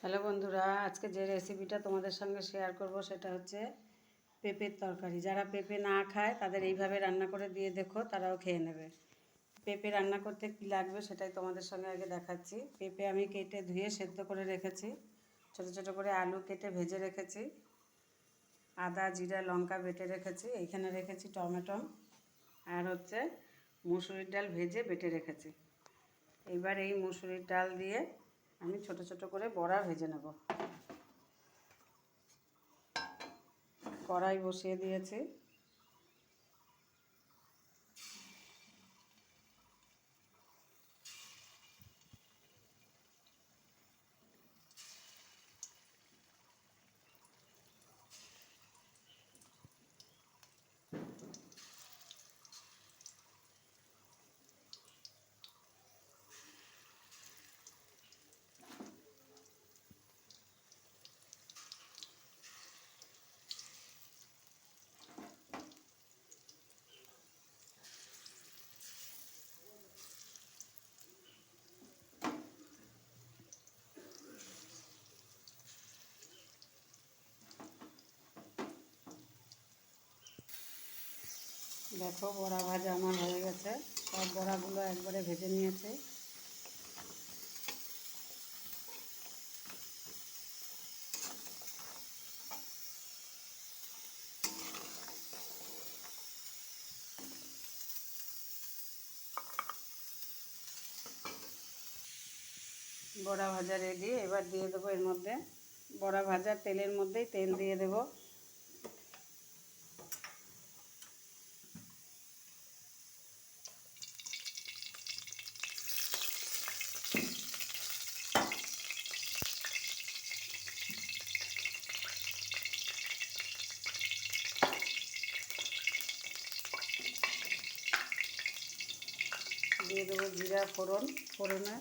Hello বন্ধুরা, আজকে যে রেসিপিটা তোমাদের সঙ্গে শেয়ার করব সেটা হচ্ছে পেঁপের তরকারি। যারা পেঁপে না খায় তাদের এইভাবে রান্না করে দিয়ে দেখো, তারাও খেয়ে নেবে। পেঁপে রান্না করতে কী লাগবে সেটাই তোমাদের সঙ্গে আগে দেখাচ্ছি। পেঁপে আমি কেটে ধুয়ে সেদ্ধ করে রেখেছি, ছোটো ছোটো করে আলু কেটে ভেজে রেখেছি, আদা জিরা লঙ্কা বেটে রেখেছি, এইখানে রেখেছি টমেটো, আর হচ্ছে মুসুরির ডাল ভেজে বেটে রেখেছি। এইবার এই মুসুরির ডাল দিয়ে আমি ছোট ছোট করে বড়া ভেজে নেব। কড়াই বসিয়ে দিয়েছি। দেখো, বড়া ভাজা আমার হয়ে গেছে। সব বড়াগুলো একবারে ভেজে নিয়েছি। বড়া ভাজা রেডি। এবার দিয়ে দেবো এর মধ্যে, বড়া ভাজার তেলের মধ্যেই তেল দিয়ে দেবো। দিয়ে দেবো জিরা ফোড়নে,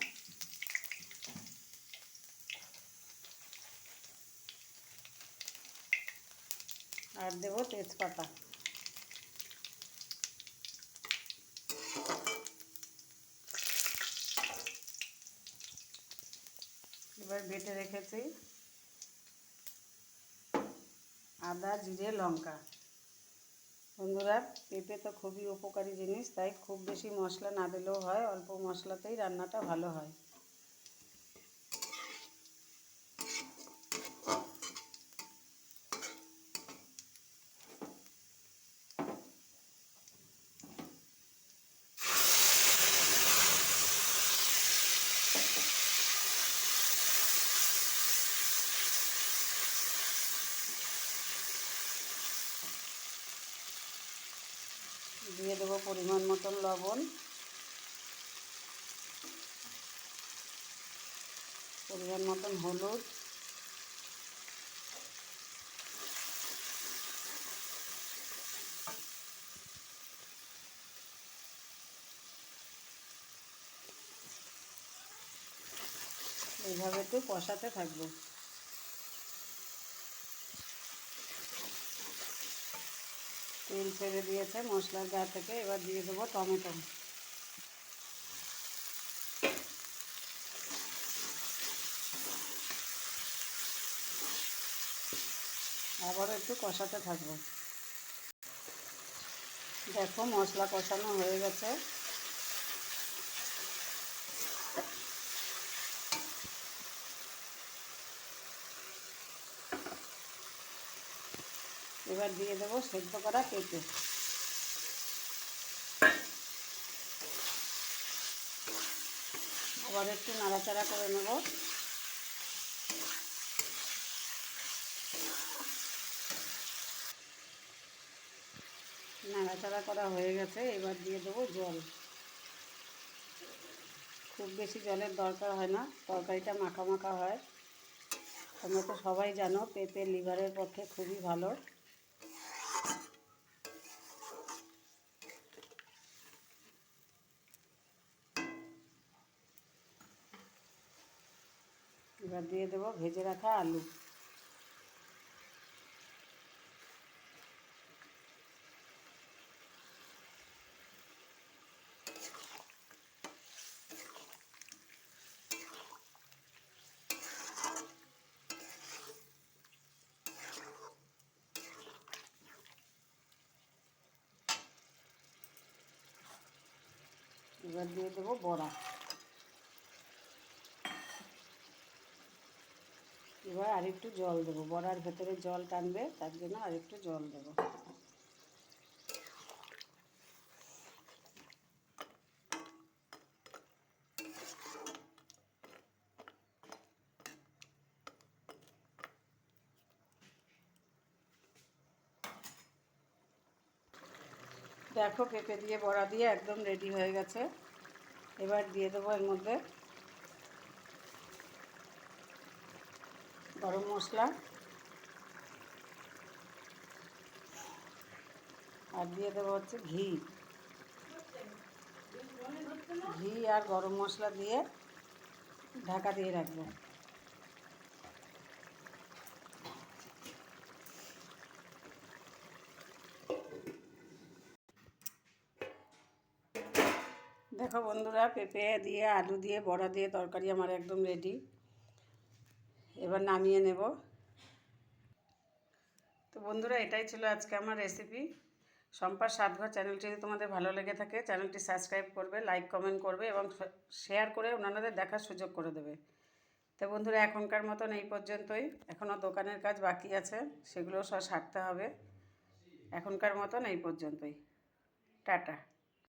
আর দেবো তেজপাতা। এবার বেটে রেখেছি আদা জিরে লঙ্কা। বন্ধুরা, পেঁপে তো খুবই উপকারী জিনিস, তাই খুব বেশি মশলা না দিলেও হয়, অল্প মশলাতেই রান্নাটা ভালো হয়। দিয়ে দেবো পরিমাণ মতন লবণ, পরিমাণ মতন হলুদ, এইভাবে একটু কষাতে থাকবো। তেল ছেড়ে দিয়েছে মশলার গা থেকে। এবার দিয়ে দেবো টমেটো। আবারও একটু কষাতে থাকবো। দেখো, মশলা কষানো হয়ে গেছে। এবার দিয়ে দেবো সেদ্ধ করা পেঁপে। আবার একটু নাড়াচাড়া করে নেব। নাড়াচাড়া করা হয়ে গেছে। এবার দিয়ে দেবো জল। খুব বেশি জলের দরকার হয় না, তরকারিটা মাখা মাখা হয়। তোমরা তো সবাই জানো পেঁপে লিভারের পক্ষে খুবই ভালো। এবার দিয়ে দেবো ভেজে রাখা আলু। এবার দিয়ে দেবো বড়া। এবার আরেকটু জল দেবো, বড়ার ভেতরে জল টানবে, তার জন্য আরেকটু জল দেবো। দেখো পেঁপে দিয়ে বড়া দিয়ে একদম রেডি হয়ে গেছে। এবার দিয়ে দেবো এর মধ্যে গরম মশলা আর দিয়ে দেবো হচ্ছে ঘি। ঘি আর গরম মশলা দিয়ে ঢাকা দিয়ে রাখবো। দেখো বন্ধুরা, পেঁপে দিয়ে আলু দিয়ে বড়া দিয়ে তরকারি আমার একদম রেডি। এবার নামিয়ে নেব। তো বন্ধুরা, এটাই ছিল আজকে আমার রেসিপি। সম্পার স্বাদঘর চ্যানেলটি যদি তোমাদের ভালো লেগে থাকে, চ্যানেলটি সাবস্ক্রাইব করবে, লাইক কমেন্ট করবে এবং শেয়ার করে অন্যান্যদের দেখার সুযোগ করে দেবে। তো বন্ধুরা, এখনকার মতন এই পর্যন্তই। এখনও দোকানের কাজ বাকি আছে, সেগুলো সব সারতে হবে। এখনকার মতন এই পর্যন্তই। টাটা।